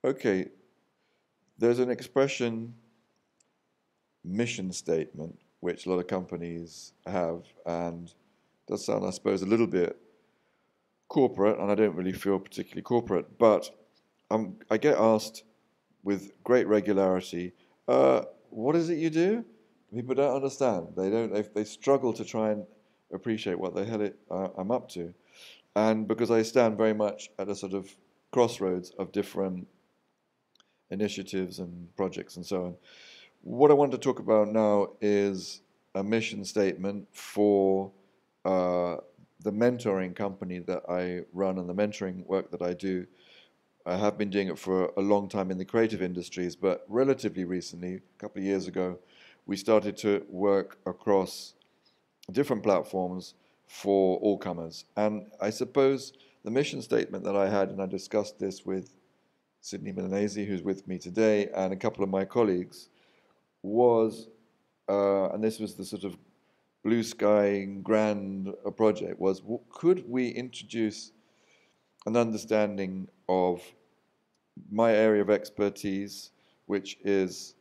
Okay, there's an expression, mission statement, which a lot of companies have, and does sound, I suppose, a little bit corporate, and I don't really feel particularly corporate, but I get asked with great regularity, what is it you do? People don't understand. They struggle to try and appreciate what the hell I'm up to. And because I stand very much at a sort of crossroads of different initiatives and projects and so on. What I want to talk about now is a mission statement for uh, the mentoring company that I run and the mentoring work that I do. I have been doing it for a long time in the creative industries, but relatively recently, a couple of years ago, we started to work across different platforms for all comers. And I suppose the mission statement that I had, and I discussed this with Sydney Milanese, who's with me today, and a couple of my colleagues, was, and this was the sort of blue sky grand project, was could we introduce an understanding of my area of expertise, which is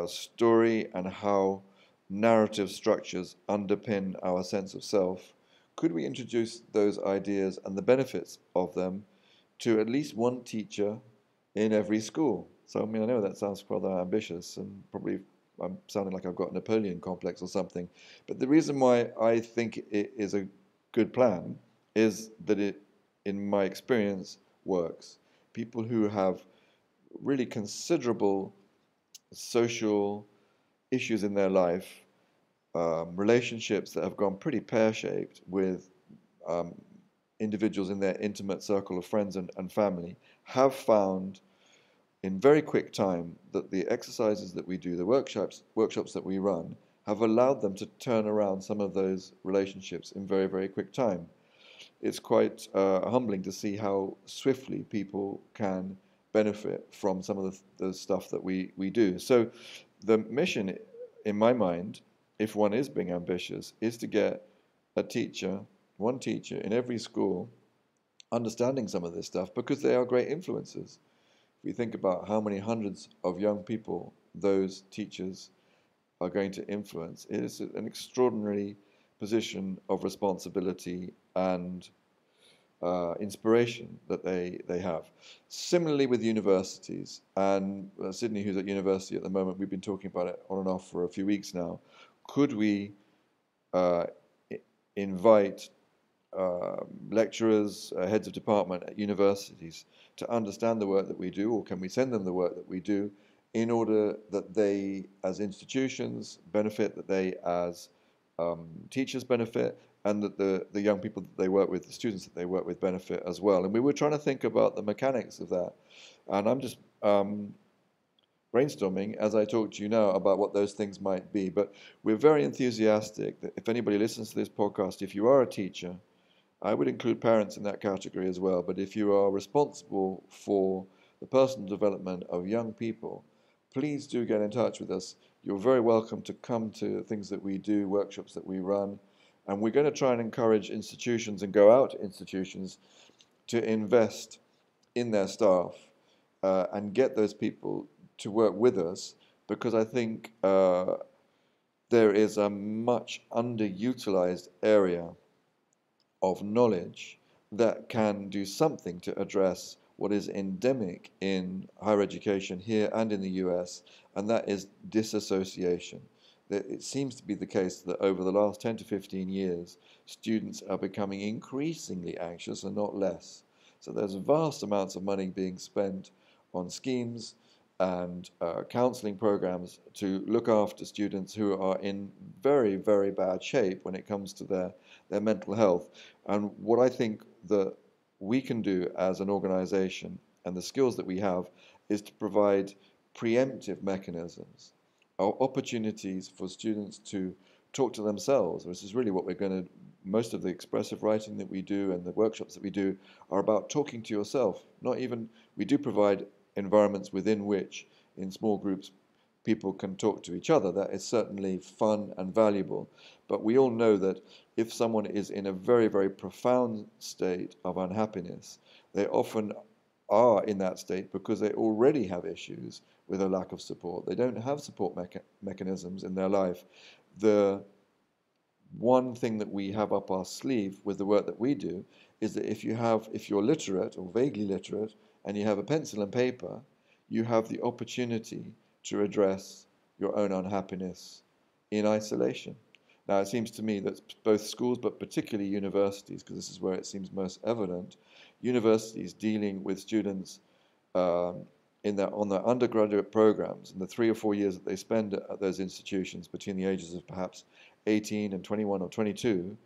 story and how narrative structures underpin our sense of self, could we introduce those ideas and the benefits of them to at least one teacher in every school? So, I mean, I know that sounds rather ambitious and probably I'm sounding like I've got a Napoleon complex or something, but the reason why I think it is a good plan is that it, in my experience, works. People who have really considerable social issues in their life, relationships that have gone pretty pear-shaped with um, individuals in their intimate circle of friends and family, have found in very quick time that the exercises that we do, the workshops that we run, have allowed them to turn around some of those relationships in very, very quick time. It's quite humbling to see how swiftly people can benefit from some of the stuff that we do. So the mission, in my mind, if one is being ambitious, is to get a teacher, one teacher in every school, understanding some of this stuff because they are great influences. If we think about how many hundreds of young people those teachers are going to influence, it is an extraordinary position of responsibility and inspiration that they have. Similarly with universities, and Sydney, who's at university at the moment, we've been talking about it on and off for a few weeks now. Could we uh, invite lecturers, heads of department at universities to understand the work that we do, or can we send them the work that we do in order that they, as institutions, benefit, that they, as teachers, benefit, and that the young people that they work with, the students that they work with, benefit as well. And we were trying to think about the mechanics of that. And I'm just brainstorming as I talk to you now about what those things might be. But we're very enthusiastic that if anybody listens to this podcast, if you are a teacher, I would include parents in that category as well, but if you are responsible for the personal development of young people, please do get in touch with us. You're very welcome to come to things that we do, workshops that we run, and we're going to try and encourage institutions and go out to institutions to invest in their staff and get those people to work with us because I think there is a much underutilized area of knowledge that can do something to address what is endemic in higher education here and in the US, and that is disassociation. It seems to be the case that over the last 10 to 15 years, students are becoming increasingly anxious and not less. So there's vast amounts of money being spent on schemes and counseling programs to look after students who are in very, very bad shape when it comes to their mental health. And what I think that we can do as an organization and the skills that we have is to provide preemptive mechanisms or opportunities for students to talk to themselves. This is really what we're going to, most of the expressive writing that we do and the workshops that we do are about talking to yourself. Not even, we do provide environments within which, in small groups, people can talk to each other. That is certainly fun and valuable. But we all know that if someone is in a very, very profound state of unhappiness, they often are in that state because they already have issues with a lack of support. They don't have support mechanisms in their life. The one thing that we have up our sleeve with the work that we do is that if you're literate or vaguely literate and you have a pencil and paper, you have the opportunity to address your own unhappiness in isolation. Now, it seems to me that both schools, but particularly universities, because this is where it seems most evident, universities dealing with students um, on their undergraduate programs, in the 3 or 4 years that they spend at those institutions between the ages of perhaps 18 and 21 or 22,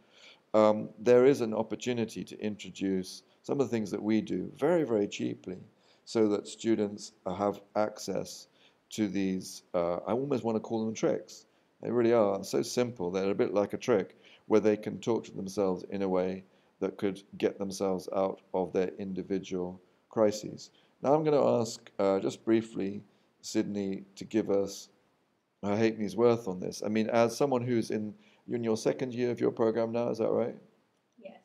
there is an opportunity to introduce some of the things that we do very, very cheaply so that students have access to these, I almost want to call them tricks. They really are so simple. They're a bit like a trick where they can talk to themselves in a way that could get themselves out of their individual crises. Now I'm going to ask just briefly Sydney to give us her halfpenny's worth on this. I mean, as someone who's you're in your second year of your program now, is that right? Yes.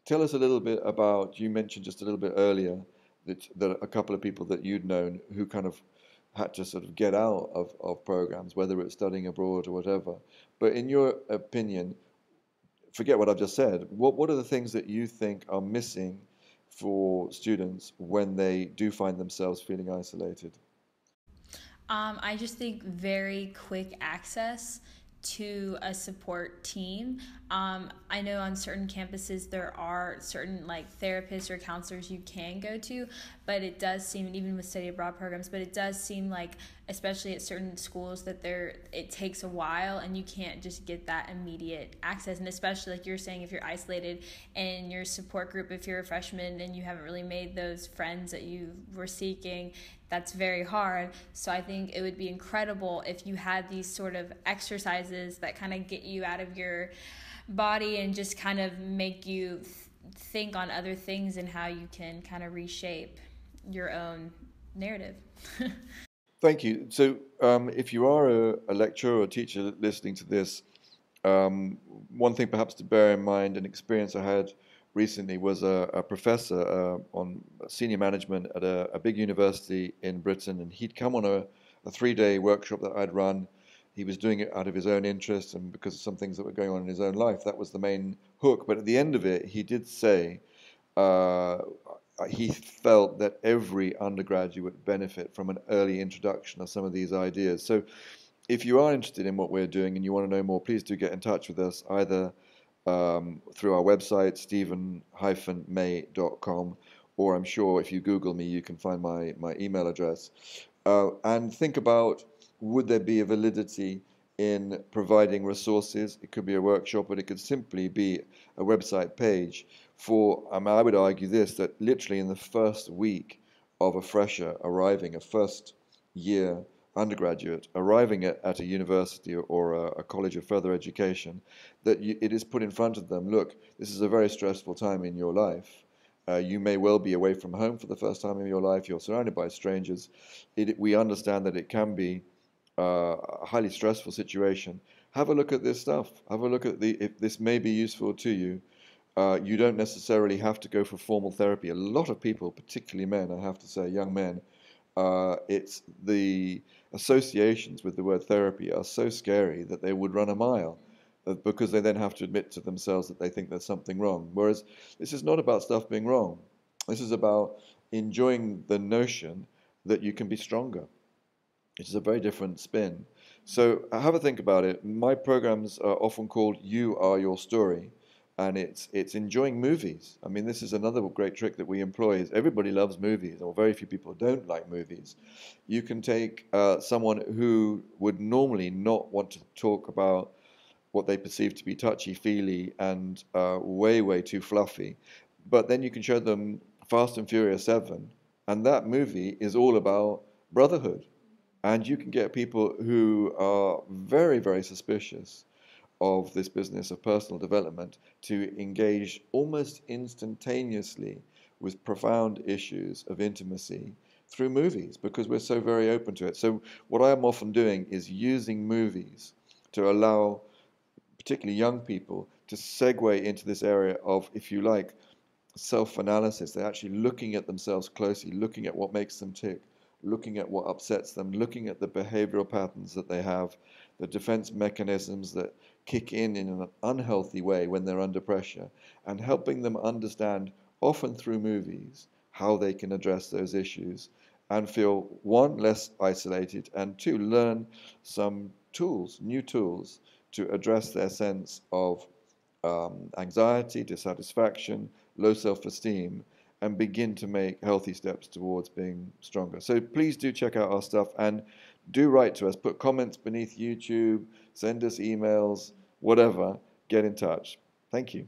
Tell us a little bit about, you mentioned just a little bit earlier that a couple of people that you'd known who kind of had to sort of get out of programs, whether it's studying abroad or whatever. But in your opinion, forget what I've just said, what are the things that you think are missing for students when they do find themselves feeling isolated? I just think very quick access to a support team. I know on certain campuses there are certain like therapists or counselors you can go to, but it does seem, and even with study abroad programs, but it does seem like, especially at certain schools, that it takes a while and you can't just get that immediate access. And especially like you're saying, if you're isolated in your support group, if you're a freshman and you haven't really made those friends that you were seeking, that's very hard. So I think it would be incredible if you had these sort of exercises that kind of get you out of your body and just kind of make you think on other things and how you can kind of reshape your own narrative. Thank you. So, if you are a lecturer or a teacher listening to this, one thing perhaps to bear in mind, an experience I had recently was a professor on senior management at a big university in Britain, and he'd come on a 3-day workshop that I'd run. He was doing it out of his own interest and because of some things that were going on in his own life. That was the main hook. But at the end of it, he did say, uh, he felt that every undergraduate benefit from an early introduction of some of these ideas. So if you are interested in what we're doing and you want to know more, please do get in touch with us either through our website, stephen-may.com, or I'm sure if you Google me, you can find my email address. And think about, would there be a validity in providing resources? It could be a workshop, but it could simply be a website page for, I would argue this, that literally in the first week of a fresher arriving, a first year undergraduate arriving at a university or a college of further education, that it is put in front of them, look, this is a very stressful time in your life. You may well be away from home for the first time in your life. You're surrounded by strangers. We understand that it can be a highly stressful situation. Have a look at this stuff. Have a look at if this may be useful to you. You don't necessarily have to go for formal therapy. A lot of people, particularly men, I have to say, young men, it's the associations with the word therapy are so scary that they would run a mile because they then have to admit to themselves that they think there's something wrong. Whereas this is not about stuff being wrong. This is about enjoying the notion that you can be stronger, which is a very different spin. So have a think about it. My programs are often called You Are Your Story, and it's enjoying movies. I mean, this is another great trick that we employ is everybody loves movies, or very few people don't like movies. You can take someone who would normally not want to talk about what they perceive to be touchy-feely and way, way too fluffy, but then you can show them Fast and Furious 7, and that movie is all about brotherhood. And you can get people who are very, very suspicious of this business of personal development to engage almost instantaneously with profound issues of intimacy through movies because we're so very open to it. So, what I am often doing is using movies to allow particularly young people to segue into this area of, if you like, self-analysis. They're actually looking at themselves closely, looking at what makes them tick, looking at what upsets them, looking at the behavioral patterns that they have, the defense mechanisms that kick in an unhealthy way when they're under pressure, and helping them understand, often through movies, how they can address those issues and feel, one, less isolated, and two, learn some tools, new tools, to address their sense of anxiety, dissatisfaction, low self-esteem, and begin to make healthy steps towards being stronger. So please do check out our stuff and do write to us. Put comments beneath YouTube, send us emails, whatever. Get in touch. Thank you.